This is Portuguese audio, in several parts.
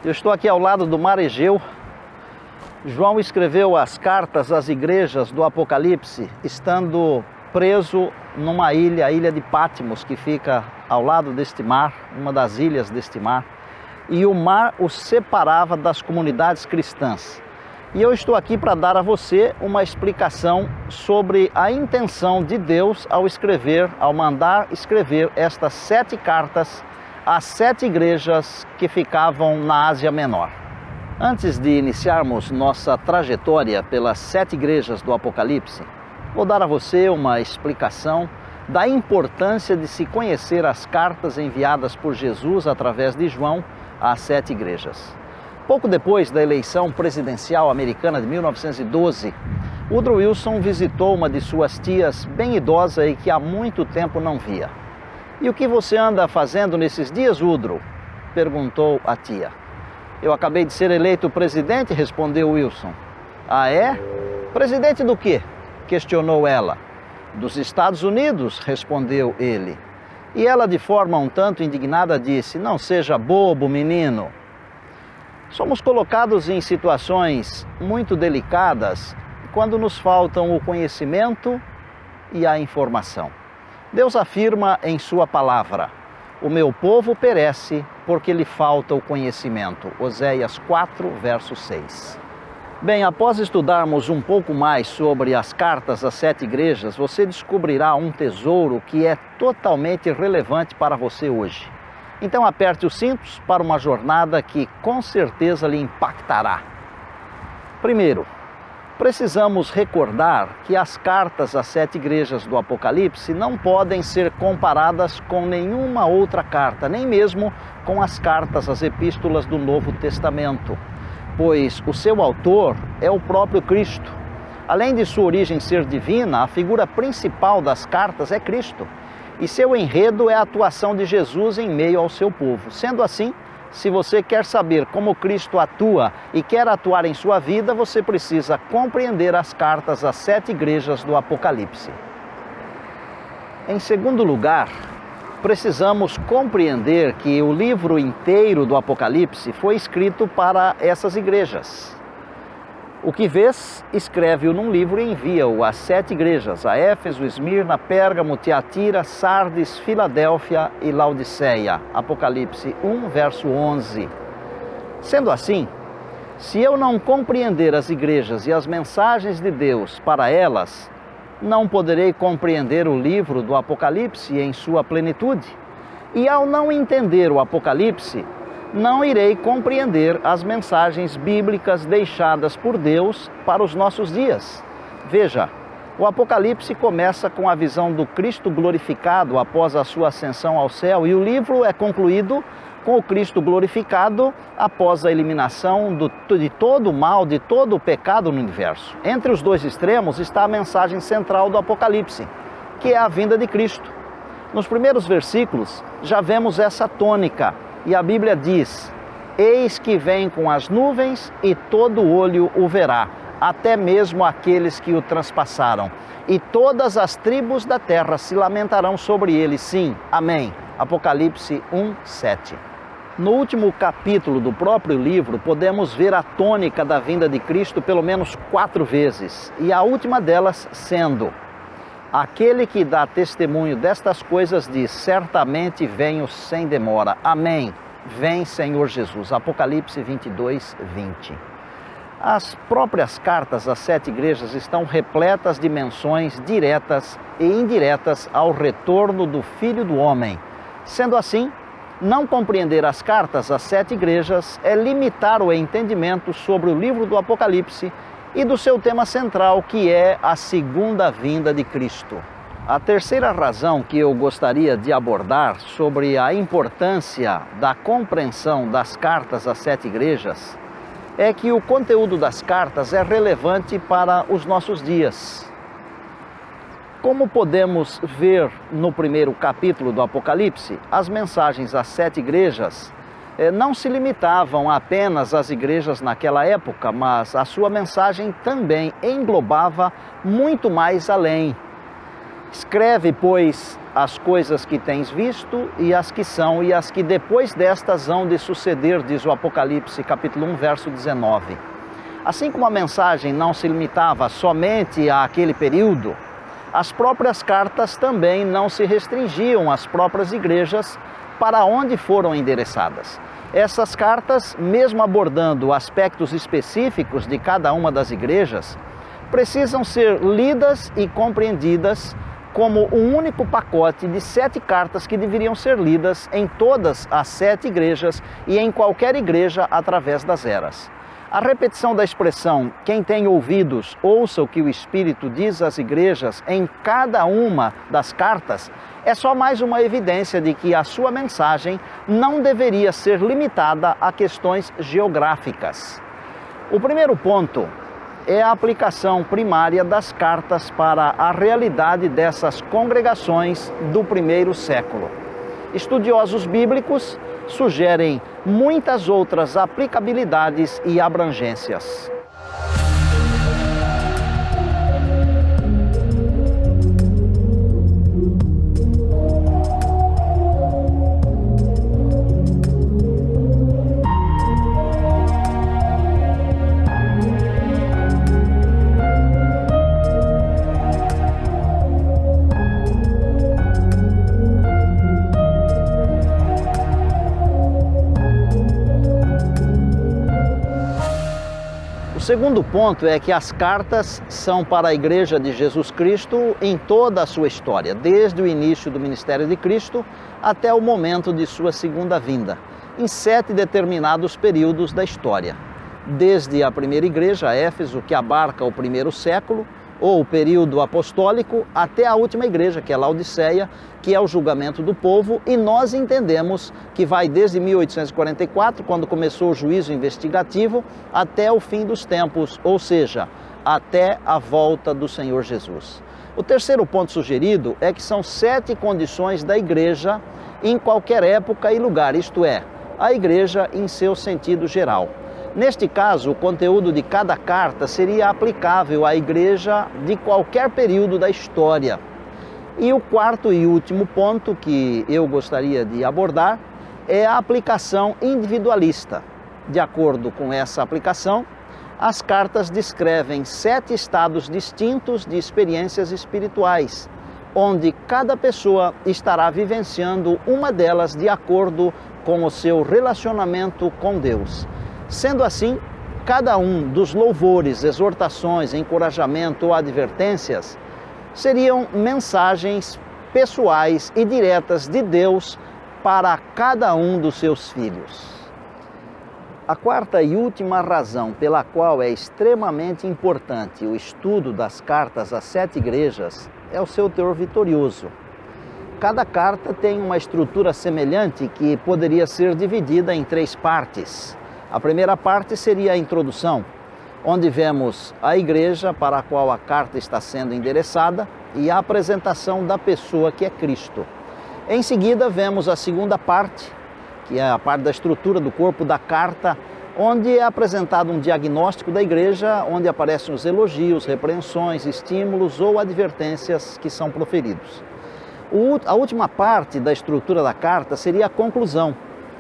Eu estou aqui ao lado do Mar Egeu. João escreveu as cartas às igrejas do Apocalipse, estando preso numa ilha, a ilha de Patmos, que fica ao lado deste mar, uma das ilhas deste mar. E o mar o separava das comunidades cristãs. E eu estou aqui para dar a você uma explicação sobre a intenção de Deus ao mandar escrever estas 7 cartas às 7 igrejas que ficavam na Ásia Menor. Antes de iniciarmos nossa trajetória pelas 7 igrejas do Apocalipse, vou dar a você uma explicação da importância de se conhecer as cartas enviadas por Jesus através de João às 7 igrejas. Pouco depois da eleição presidencial americana de 1912, Woodrow Wilson visitou uma de suas tias bem idosa e que há muito tempo não via. "E o que você anda fazendo nesses dias, Woodrow?" perguntou a tia. "Eu acabei de ser eleito presidente", respondeu Wilson. "Ah, é? Presidente do quê?" questionou ela. "Dos Estados Unidos", respondeu ele. E ela, de forma um tanto indignada, disse: "Não seja bobo, menino." Somos colocados em situações muito delicadas quando nos faltam o conhecimento e a informação. Deus afirma em sua palavra: "O meu povo perece porque lhe falta o conhecimento." Oséias 4, verso 6. Bem, após estudarmos um pouco mais sobre as cartas às 7 igrejas, você descobrirá um tesouro que é totalmente relevante para você hoje. Então aperte os cintos para uma jornada que com certeza lhe impactará. Primeiro, precisamos recordar que as cartas às 7 igrejas do Apocalipse não podem ser comparadas com nenhuma outra carta, nem mesmo com as cartas, as epístolas do Novo Testamento, pois o seu autor é o próprio Cristo. Além de sua origem ser divina, a figura principal das cartas é Cristo, e seu enredo é a atuação de Jesus em meio ao seu povo. Sendo assim, se você quer saber como Cristo atua e quer atuar em sua vida, você precisa compreender as cartas às 7 igrejas do Apocalipse. Em segundo lugar, precisamos compreender que o livro inteiro do Apocalipse foi escrito para essas igrejas. O que vês, escreve-o num livro e envia-o às 7 igrejas: a Éfeso, Esmirna, Pérgamo, Tiatira, Sardes, Filadélfia e Laodiceia. Apocalipse 1, verso 11. Sendo assim, se eu não compreender as igrejas e as mensagens de Deus para elas, não poderei compreender o livro do Apocalipse em sua plenitude. E ao não entender o Apocalipse, não irei compreender as mensagens bíblicas deixadas por Deus para os nossos dias. Veja, o Apocalipse começa com a visão do Cristo glorificado após a sua ascensão ao céu, e o livro é concluído com o Cristo glorificado após a eliminação de todo o mal, de todo o pecado no universo. Entre os dois extremos está a mensagem central do Apocalipse, que é a vinda de Cristo. Nos primeiros versículos já vemos essa tônica, e a Bíblia diz: "Eis que vem com as nuvens e todo olho o verá, até mesmo aqueles que o transpassaram. E todas as tribos da terra se lamentarão sobre ele." Sim, amém. Apocalipse 1, 7. No último capítulo do próprio livro, podemos ver a tônica da vinda de Cristo pelo menos 4 vezes, e a última delas sendo: "Aquele que dá testemunho destas coisas diz: certamente venho sem demora." Amém. Vem, Senhor Jesus. Apocalipse 22, 20. As próprias cartas às 7 igrejas estão repletas de menções diretas e indiretas ao retorno do Filho do Homem. Sendo assim, não compreender as cartas às 7 igrejas é limitar o entendimento sobre o livro do Apocalipse e do seu tema central, que é a segunda vinda de Cristo. A terceira razão que eu gostaria de abordar sobre a importância da compreensão das cartas às 7 igrejas é que o conteúdo das cartas é relevante para os nossos dias. Como podemos ver no primeiro capítulo do Apocalipse, as mensagens às 7 igrejas não se limitavam apenas às igrejas naquela época, mas a sua mensagem também englobava muito mais além. Escreve, pois, as coisas que tens visto e as que são e as que depois destas hão de suceder, diz o Apocalipse, capítulo 1, verso 19. Assim como a mensagem não se limitava somente àquele período, as próprias cartas também não se restringiam às próprias igrejas para onde foram endereçadas. Essas cartas, mesmo abordando aspectos específicos de cada uma das igrejas, precisam ser lidas e compreendidas como um único pacote de 7 cartas que deveriam ser lidas em todas as 7 igrejas e em qualquer igreja através das eras. A repetição da expressão "quem tem ouvidos, ouça o que o Espírito diz às igrejas" em cada uma das cartas é só mais uma evidência de que a sua mensagem não deveria ser limitada a questões geográficas. O primeiro ponto é a aplicação primária das cartas para a realidade dessas congregações do primeiro século. Estudiosos bíblicos sugerem muitas outras aplicabilidades e abrangências. O segundo ponto é que as cartas são para a Igreja de Jesus Cristo em toda a sua história, desde o início do ministério de Cristo até o momento de sua segunda vinda, em 7 determinados períodos da história. Desde a primeira igreja, Éfeso, que abarca o primeiro século, ou o período apostólico, até a última igreja, que é Laodiceia, que é o julgamento do povo, e nós entendemos que vai desde 1844, quando começou o juízo investigativo, até o fim dos tempos, ou seja, até a volta do Senhor Jesus. O terceiro ponto sugerido é que são 7 condições da igreja em qualquer época e lugar, isto é, a igreja em seu sentido geral. Neste caso, o conteúdo de cada carta seria aplicável à igreja de qualquer período da história. E o quarto e último ponto que eu gostaria de abordar é a aplicação individualista. De acordo com essa aplicação, as cartas descrevem 7 estados distintos de experiências espirituais, onde cada pessoa estará vivenciando uma delas de acordo com o seu relacionamento com Deus. Sendo assim, cada um dos louvores, exortações, encorajamento ou advertências seriam mensagens pessoais e diretas de Deus para cada um dos seus filhos. A quarta e última razão pela qual é extremamente importante o estudo das cartas às 7 igrejas é o seu teor vitorioso. Cada carta tem uma estrutura semelhante que poderia ser dividida em 3 partes. A primeira parte seria a introdução, onde vemos a igreja para a qual a carta está sendo endereçada e a apresentação da pessoa que é Cristo. Em seguida, vemos a segunda parte, que é a parte da estrutura do corpo da carta, onde é apresentado um diagnóstico da igreja, onde aparecem os elogios, repreensões, estímulos ou advertências que são proferidos. A última parte da estrutura da carta seria a conclusão,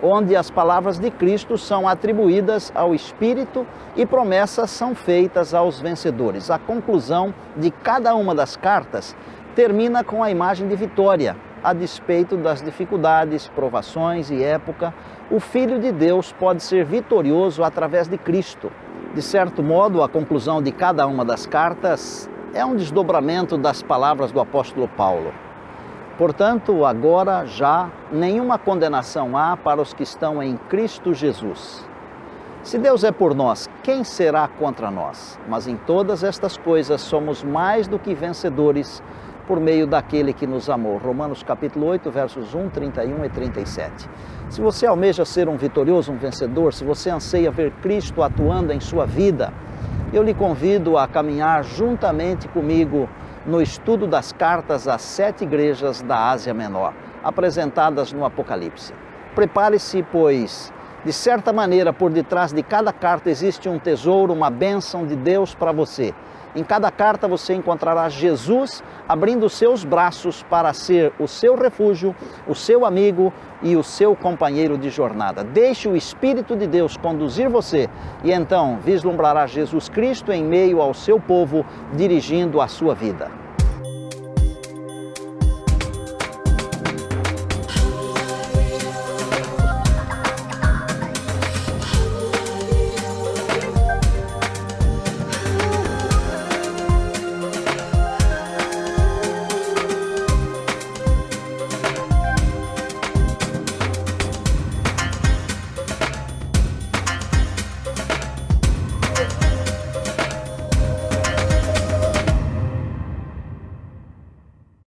onde as palavras de Cristo são atribuídas ao Espírito e promessas são feitas aos vencedores. A conclusão de cada uma das cartas termina com a imagem de vitória, a despeito das dificuldades, provações e época. O Filho de Deus pode ser vitorioso através de Cristo. De certo modo, a conclusão de cada uma das cartas é um desdobramento das palavras do apóstolo Paulo. Portanto, agora já nenhuma condenação há para os que estão em Cristo Jesus. Se Deus é por nós, quem será contra nós? Mas em todas estas coisas somos mais do que vencedores por meio daquele que nos amou. Romanos capítulo 8, versos 1, 31 e 37. Se você almeja ser um vitorioso, um vencedor, se você anseia ver Cristo atuando em sua vida, eu lhe convido a caminhar juntamente comigo no estudo das cartas às 7 igrejas da Ásia Menor, apresentadas no Apocalipse. Prepare-se, pois, de certa maneira, por detrás de cada carta existe um tesouro, uma bênção de Deus para você. Em cada carta você encontrará Jesus abrindo seus braços para ser o seu refúgio, o seu amigo e o seu companheiro de jornada. Deixe o Espírito de Deus conduzir você e então vislumbrará Jesus Cristo em meio ao seu povo, dirigindo a sua vida.